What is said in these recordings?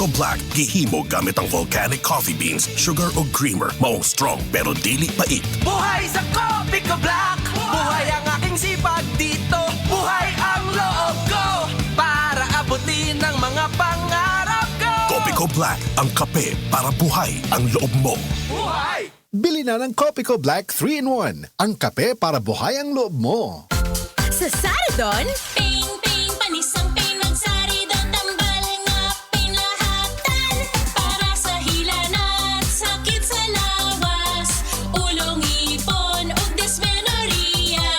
Copico Black, gihimo gamit ang volcanic coffee beans, sugar o creamer. Maong strong pero dili pait. Buhay sa Copico Black! Buhay ang aking sipag dito! Buhay ang loob ko! Para abutin ang mga pangarap ko! Copico Black, ang kape para buhay ang loob mo. Buhay! Bili na ng Copico Black 3-in-1. Ang kape para buhay ang loob mo. Sa Saridon, Ping, ping, panisang ping, magsaridon, tambal nga pinahatan. Para sa hilan at sakit sa lawas, ulong ipon ug dysmenorrhea.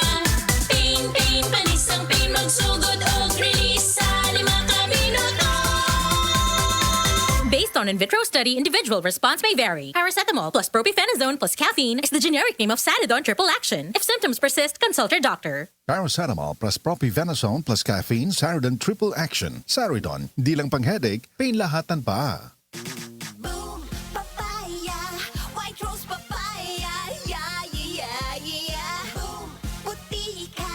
Ping, ping, panisang ping, magsugod ug release sa 5 ka minuto. based on in vitro study, individual response may vary. Paracetamol plus propionate plus caffeine is the generic name of Saridon Triple Action. If symptoms persist, consult your doctor. Paracetamol plus propionate plus caffeine, Saridon Triple Action. Saridon, di lang pang headache, pain lahatan pa. Boom, papaya, white rose papaya, yeah, yeah, yeah. Boom, puti ka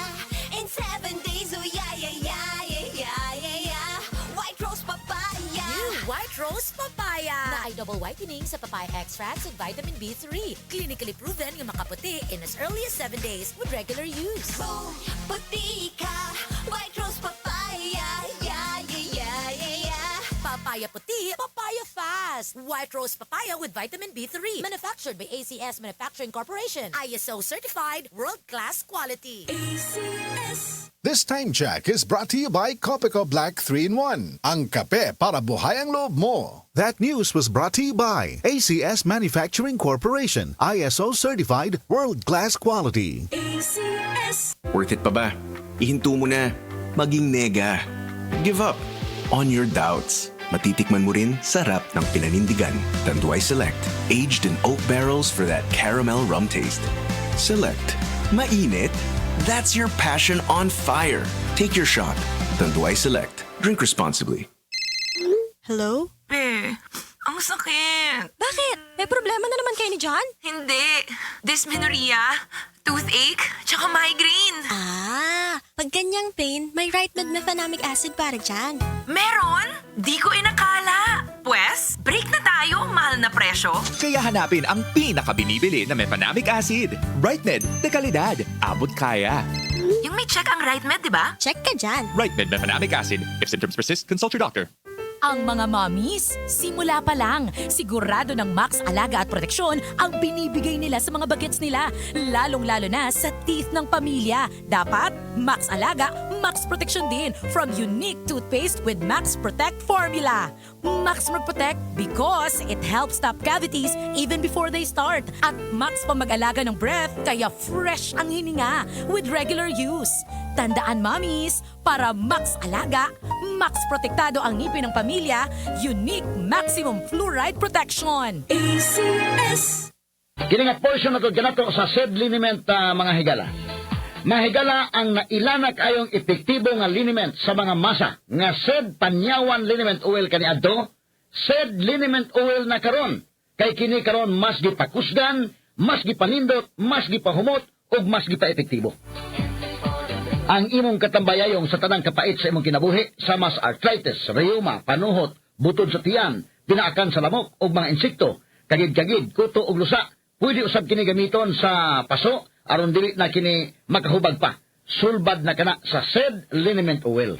in 7 days, oh yeah, yeah, yeah, yeah, yeah, yeah. White rose papaya. New White Rose Papaya na ay double whitening sa papaya extracts and vitamin B3. Clinically proven yung makaputi in as early as 7 days with regular use. Boom, puti ka, white rose papaya, yeah, yeah, yeah, yeah, yeah. Papaya puti, papaya fast. White Rose Papaya with vitamin B3. Manufactured by ACS Manufacturing Corporation. ISO certified, world-class quality. ACS. This time check is brought to you by Copico Black 3-in-1. Ang kape para buhay ang loob mo. That news was brought to you by ACS Manufacturing Corporation, ISO certified, world-class quality. ACS. Worth it pa ba? Ihinto mo na. Maging nega. Give up on your doubts. Matitikman mo rin sarap ng pinanindigan. Tanduay Select, aged in oak barrels for that caramel rum taste. Select. Mainit? That's your passion on fire. Take your shot. Tanduay Select. Drink responsibly. Hello? Ang sakit. Bakit? May problema na naman kayo ni John? Hindi. Dysmenorrhea, toothache, tsaka migraine. Pag ganyang pain, may right mefenamic acid para dyan. Meron? Di ko inakala. Pwes, break na tayo, mahal na presyo. Kaya hanapin ang pinakabinibili na mefenamic acid. Brightmed de kalidad. Abot kaya. Yung may check ang RightMed, di ba? Check ka dyan. Brightmed mefenamic acid. If symptoms persist, consult your doctor. Ang mga mommies, simula pa lang, sigurado ng Max Alaga at Proteksyon ang binibigay nila sa mga bagets nila, lalong-lalo na sa teeth ng pamilya. Dapat Max Alaga, Max Proteksyon din from unique toothpaste with Max Protect formula. Max Protect because it helps stop cavities even before they start. At Max pang mag-alaga ng breath kaya fresh ang hininga with regular use. Tandaan, mommies, para Max Alaga, Max Protektado ang ngipin ng pamilya, unique maximum fluoride protection. ACS. Kiningat portion na ganato sa SED liniment mga higala. Mga higala ang nailanak ayong epektibo nga liniment sa mga masa nga SED panyawan liniment oil kaniadto, SED liniment oil na karon. Kay kini karon mas gipakusgan, mas gipanindot, mas gipahumot ug mas gipaepektibo. Ang imong katambayayong sa tanang kapait sa imong kinabuhi sa mas arthritis, rheuma, panuhot, butod sa tiyan, pinaakan sa lamok o mga insekto, kagid-kagid, kuto o lusa, pwede usab kini gamiton sa paso aron dili na kini makahubag pa. Sulbad na kana sa SED Liniment Oil.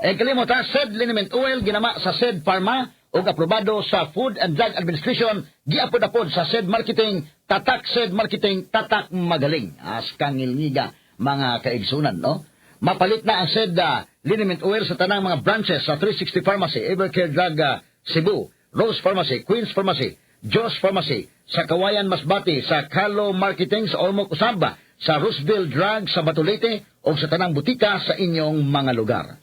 Kalimot ha, SED Liniment Oil ginama sa SED Pharma o aprobado sa Food and Drug Administration, giapod-apod sa SED Marketing, tatak SED Marketing, tatak magaling. Askang ilngiga mga kaigsunan, no? Mapalit na ang SED Liniment Oil sa tanang mga branches sa 360 Pharmacy, Evercare Drug Cebu, Rose Pharmacy, Queen's Pharmacy, Joss Pharmacy, sa Kawayan Masbati, sa Carlo Marketing sa Ormoc Usaba, sa Roosevelt Drug sa Batulete o sa tanang butika sa inyong mga lugar.